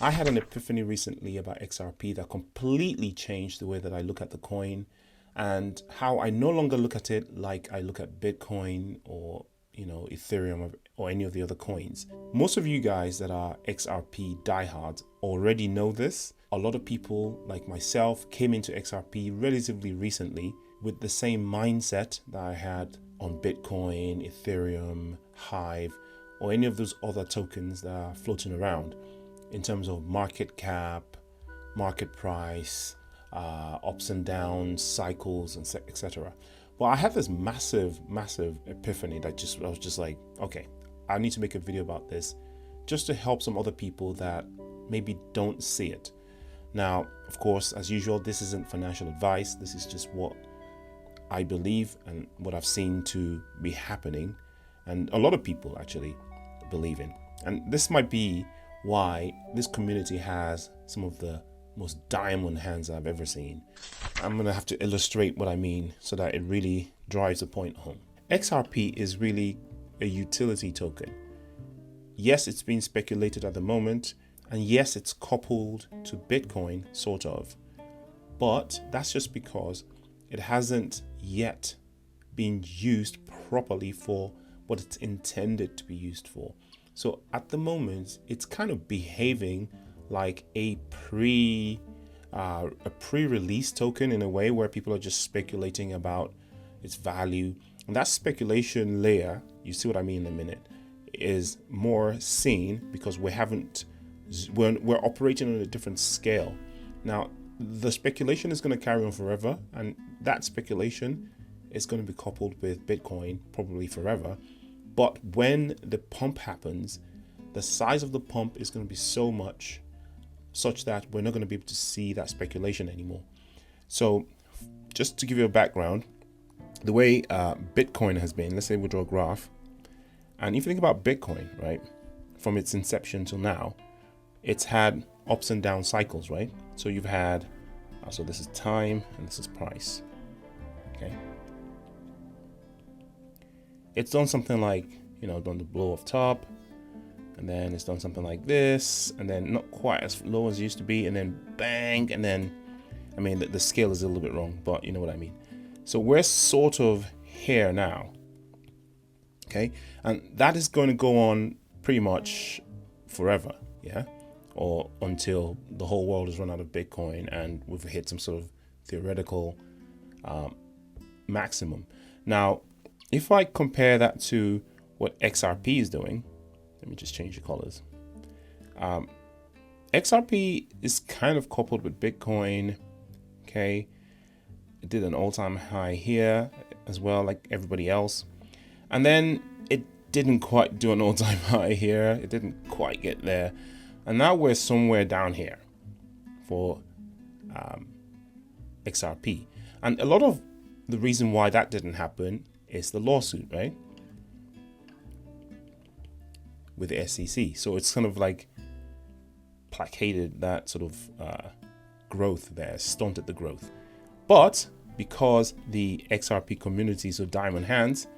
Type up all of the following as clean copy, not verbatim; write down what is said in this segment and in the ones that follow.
I had an epiphany recently about XRP that completely changed the way that I look at the coin and how I no longer look at it like I look at Bitcoin or, Ethereum or any of the other coins. Most of you guys that are XRP diehards already know this. A lot of people like myself came into XRP relatively recently with the same mindset that I had on Bitcoin, Ethereum, Hive, or any of those other tokens that are floating around in terms of market cap, market price, ups and downs, cycles, and etc. Well, I had this massive epiphany that I was just like, okay, I need to make a video about this just to help some other people that maybe don't see it. Now, of course, as usual, this isn't financial advice. This is just what I believe and what I've seen to be happening, and a lot of people actually believe in. And this might be why this community has some of the most diamond hands I've ever seen. I'm going to have to illustrate what I mean so that it really drives the point home. XRP is really a utility token. Yes, it's being speculated at the moment, and yes, it's coupled to Bitcoin, sort of, but that's just because it hasn't yet been used properly for what it's intended to be used for. So at the moment, it's kind of behaving like a pre-release token in a way, where people are just speculating about its value. And that speculation layer, you see what I mean in a minute, is more seen because we're operating on a different scale. Now, the speculation is going to carry on forever, and that speculation is going to be coupled with Bitcoin probably forever. But when the pump happens, the size of the pump is going to be such that we're not going to be able to see that speculation anymore. So just to give you a background, the way Bitcoin has been, let's say we draw a graph, and if you think about Bitcoin, right, from its inception till now, it's had ups and down cycles, right? So you've had, so this is time and this is price, okay? It's done something like, done the blow off top, and then it's done something like this, and then not quite as low as it used to be, and then bang, and then, I mean, the scale is a little bit wrong, but you know what I mean. So we're sort of here now, okay? And that is going to go on pretty much forever, yeah? Or until the whole world has run out of Bitcoin and we've hit some sort of theoretical maximum. Now, if I compare that to what XRP is doing, let me just change the colors. XRP is kind of coupled with Bitcoin, okay? It did an all-time high here as well, like everybody else. And then it didn't quite do an all-time high here. It didn't quite get there. And now we're somewhere down here for XRP. And a lot of the reason why that didn't happen is the lawsuit, right? With the SEC. So it's kind of like placated that sort of growth there, stunted the growth. But because the XRP community is so diamond hands,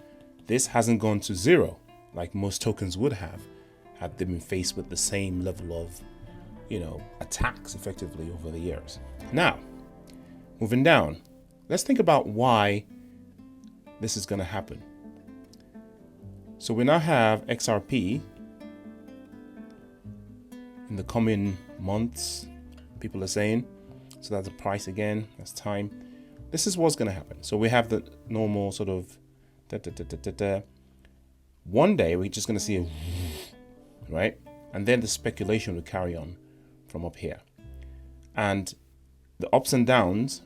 this hasn't gone to zero like most tokens would have had they been faced with the same level of, attacks effectively over the years. Now, moving down, let's think about why this is going to happen. So we now have XRP in the coming months, people are saying. So that's the price again, that's time. This is what's going to happen. So we have the normal sort of one day we're just going to see a right? And then the speculation will carry on from up here. And the ups and downs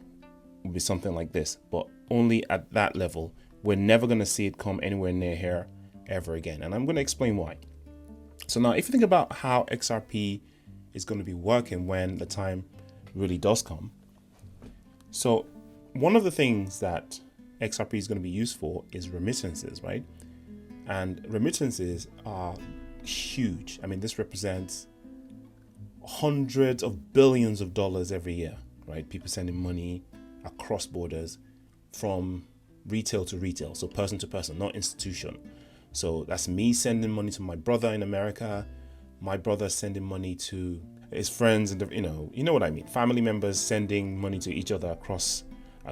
will be something like this, but only at that level. We're never going to see it come anywhere near here ever again. And I'm going to explain why. So now, if you think about how XRP is going to be working when the time really does come. So one of the things that XRP is going to be used for is remittances, right? And remittances are huge. I mean, this represents hundreds of billions of dollars every year, right? People sending money across borders from retail to retail, so person to person, not institution. So that's me sending money to my brother in America, my brother sending money to his friends and you know what I mean, family members sending money to each other across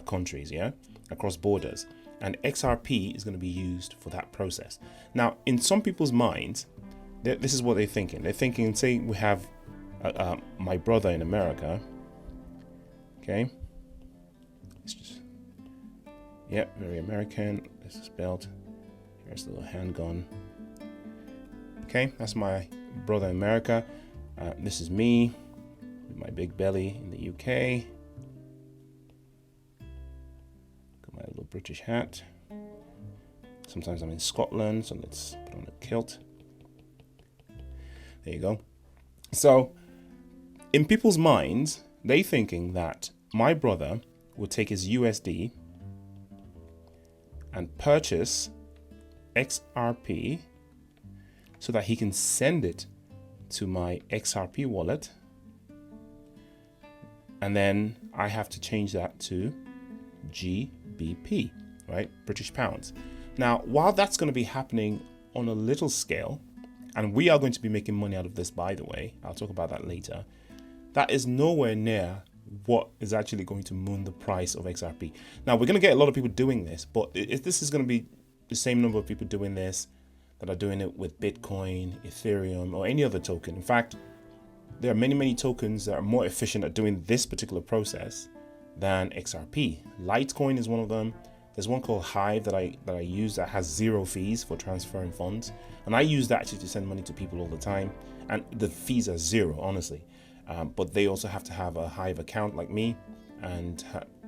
countries, yeah, across borders. And XRP is going to be used for that process. Now, in some people's minds, this is what they're thinking. They're thinking, say we have my brother in America. Okay. Yeah, very American. This is spelled. Here's the little handgun. Okay, that's my brother in America. This is me with my big belly in the UK. Got my little British hat. Sometimes I'm in Scotland, so let's put on a kilt. There you go. So, in people's minds, they thinking that my brother will take his USD and purchase XRP so that he can send it to my XRP wallet, and then I have to change that to GBP, right? British pounds. Now, while that's going to be happening on a little scale, and we are going to be making money out of this, by the way, I'll talk about that later, that is nowhere near what is actually going to moon the price of XRP. Now, we're going to get a lot of people doing this, but if this is going to be the same number of people doing this that are doing it with Bitcoin, Ethereum, or any other token. In fact, there are many tokens that are more efficient at doing this particular process than XRP. Litecoin is one of them. There's one called Hive that I use that has 0 fees for transferring funds, and I use that actually to send money to people all the time, and the fees are 0, honestly. But they also have to have a Hive account like me and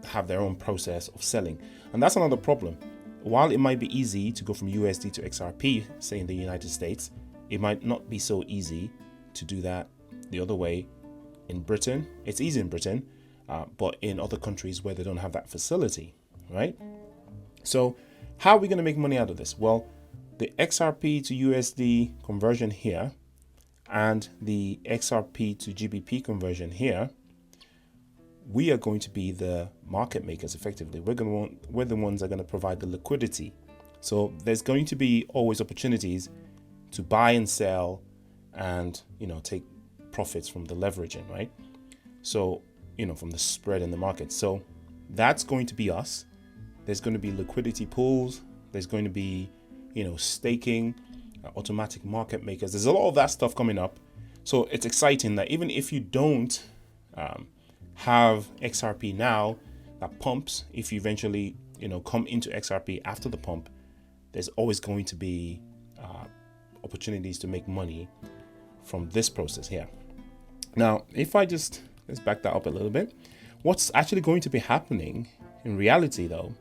have their own process of selling, and that's another problem. While it might be easy to go from USD to XRP, say in the United States, it might not be so easy to do that the other way in Britain. It's easy in Britain, but in other countries where they don't have that facility, right? So how are we going to make money out of this? Well, the XRP to USD conversion here and the XRP to GBP conversion here, we are going to be the market makers effectively. We're the ones that are going to provide the liquidity. So there's going to be always opportunities to buy and sell and, take profits from the leveraging, right? So, from the spread in the market. So that's going to be us. There's going to be liquidity pools. There's going to be, staking, automatic market makers. There's a lot of that stuff coming up. So it's exciting that even if you don't have XRP now that pumps, if you eventually, come into XRP after the pump, there's always going to be opportunities to make money from this process here. Now, let's back that up a little bit. What's actually going to be happening in reality, though,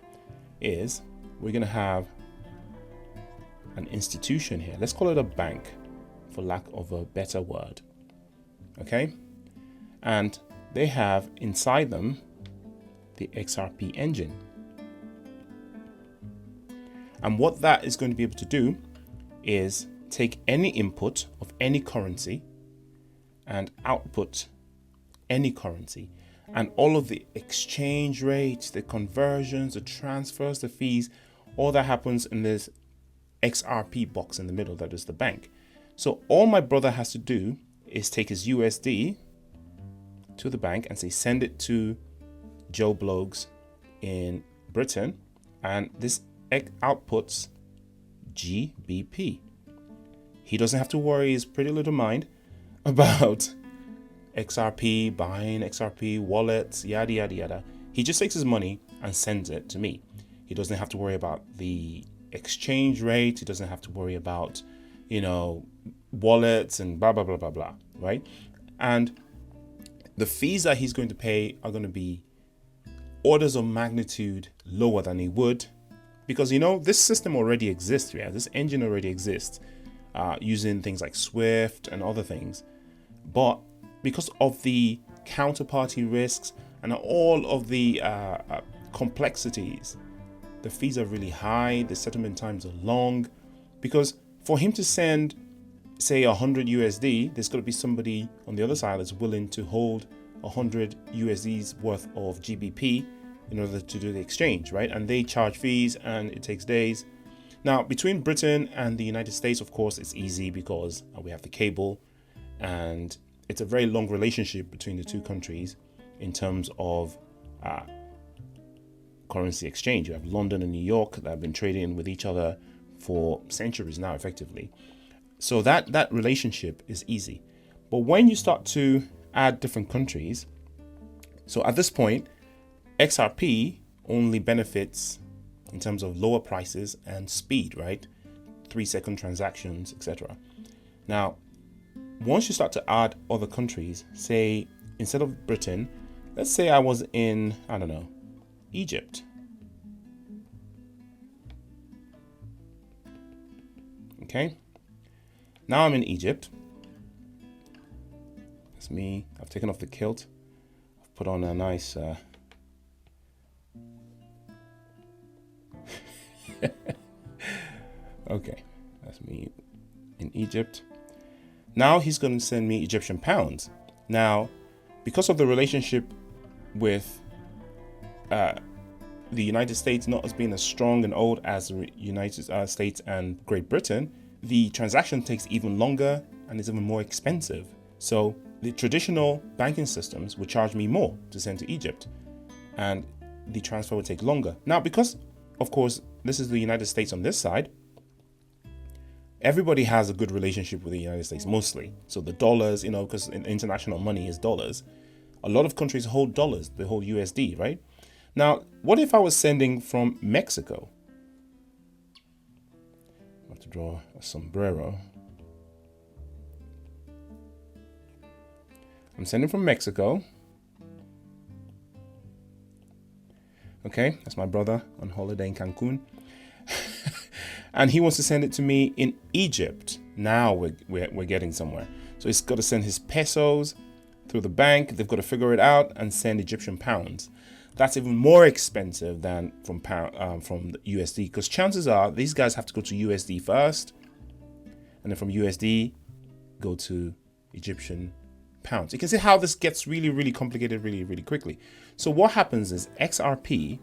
is we're going to have an institution here. Let's call it a bank, for lack of a better word. Okay? And they have inside them the XRP engine. And what that is going to be able to do is take any input of any currency and output any currency. And all of the exchange rates, the conversions, the transfers, the fees, all that happens in this XRP box in the middle that is the bank. So all my brother has to do is take his USD to the bank and say, send it to Joe Bloggs in Britain, and this outputs GBP. He doesn't have to worry his pretty little mind about XRP, buying XRP, wallets, yada, yada, yada. He just takes his money and sends it to me. He doesn't have to worry about the exchange rate. He doesn't have to worry about, wallets and blah, blah, blah, blah, blah, right? And the fees that he's going to pay are going to be orders of magnitude lower than he would, because, this system already exists. Yeah, this engine already exists using things like Swift and other things. But because of the counterparty risks and all of the complexities, the fees are really high. The settlement times are long, because for him to send, say, 100 USD, there's got to be somebody on the other side that's willing to hold 100 USD's worth of GBP in order to do the exchange, right? And they charge fees and it takes days. Now, between Britain and the United States, of course, it's easy because we have the cable And it's a very long relationship between the two countries in terms of currency exchange. You have London and New York that have been trading with each other for centuries now, effectively. So that relationship is easy. But when you start to add different countries, so at this point, XRP only benefits in terms of lower prices and speed, right? 3-second transactions, etc. Now, once you start to add other countries, say instead of Britain, let's say I was in, I don't know, Egypt. Okay. Now I'm in Egypt. That's me. I've taken off the kilt. I've put on a nice okay, that's me in Egypt. Now he's going to send me Egyptian pounds. Now, because of the relationship with the United States not as being as strong and old as the United States and Great Britain, the transaction takes even longer and is even more expensive. So the traditional banking systems would charge me more to send to Egypt, and the transfer would take longer. Now, because, of course, this is the United States on this side, everybody has a good relationship with the United States mostly. So the dollars, because international money is dollars. A lot of countries hold dollars, they hold USD, right? Now, what if I was sending from Mexico? I have to draw a sombrero. I'm sending from Mexico. Okay, that's my brother on holiday in Cancun. And he wants to send it to me in Egypt. Now we're getting somewhere. So he's got to send his pesos through the bank. They've got to figure it out and send Egyptian pounds. That's even more expensive than from the USD, because chances are these guys have to go to USD first, and then from USD go to Egyptian pounds. You can see how this gets really, really complicated really, really quickly. So what happens is XRP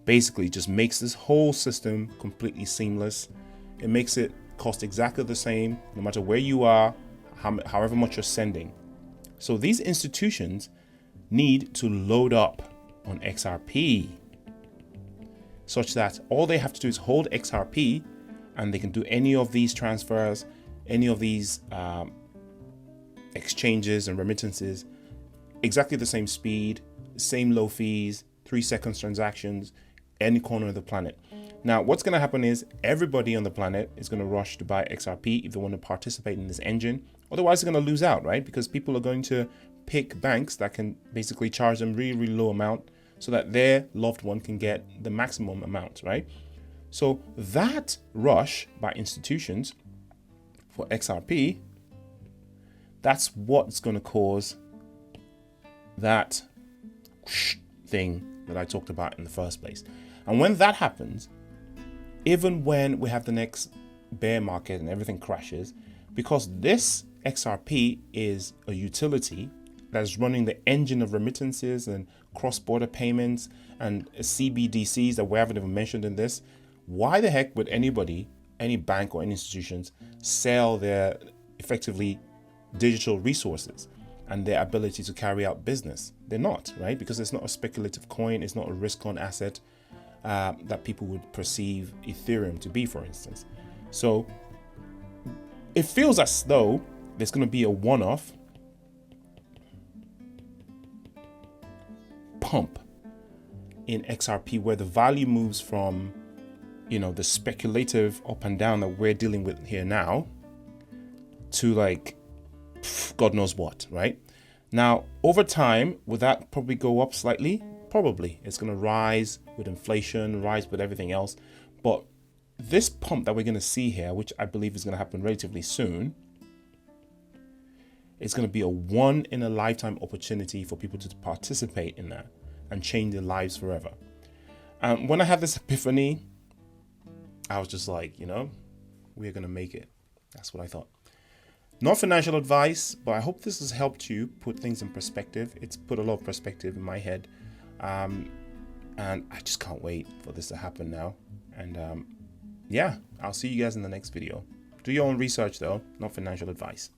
basically just makes this whole system completely seamless. It makes it cost exactly the same no matter where you are, however much you're sending. So these institutions need to load up on XRP such that all they have to do is hold XRP and they can do any of these transfers, any of these exchanges and remittances, exactly the same speed, same low fees, 3 seconds transactions, any corner of the planet. Now, what's going to happen is everybody on the planet is going to rush to buy XRP if they want to participate in this engine. Otherwise, they're going to lose out, right? Because people are going to pick banks that can basically charge them really, really low amount so that their loved one can get the maximum amount, right? So that rush by institutions for XRP, that's what's going to cause that thing that I talked about in the first place. And when that happens, even when we have the next bear market and everything crashes, because this XRP is a utility that's running the engine of remittances and cross-border payments and CBDCs that we haven't even mentioned in this, why the heck would anybody, any bank or any institutions, sell their effectively digital resources and their ability to carry out business? They're not, right? Because it's not a speculative coin, it's not a risk-on asset that people would perceive Ethereum to be, for instance. So it feels as though there's going to be a one-off pump in XRP where the value moves from, the speculative up and down that we're dealing with here now to like God knows what, right? Now, over time, will that probably go up slightly? Probably. It's going to rise with inflation, rise with everything else. But this pump that we're going to see here, which I believe is going to happen relatively soon, it's going to be a one-in-a-lifetime opportunity for people to participate in that and change their lives forever. When I had this epiphany, I was just like, we're going to make it. That's what I thought. Not financial advice, but I hope this has helped you put things in perspective. It's put a lot of perspective in my head. And I just can't wait for this to happen now. And yeah, I'll see you guys in the next video. Do your own research though, not financial advice.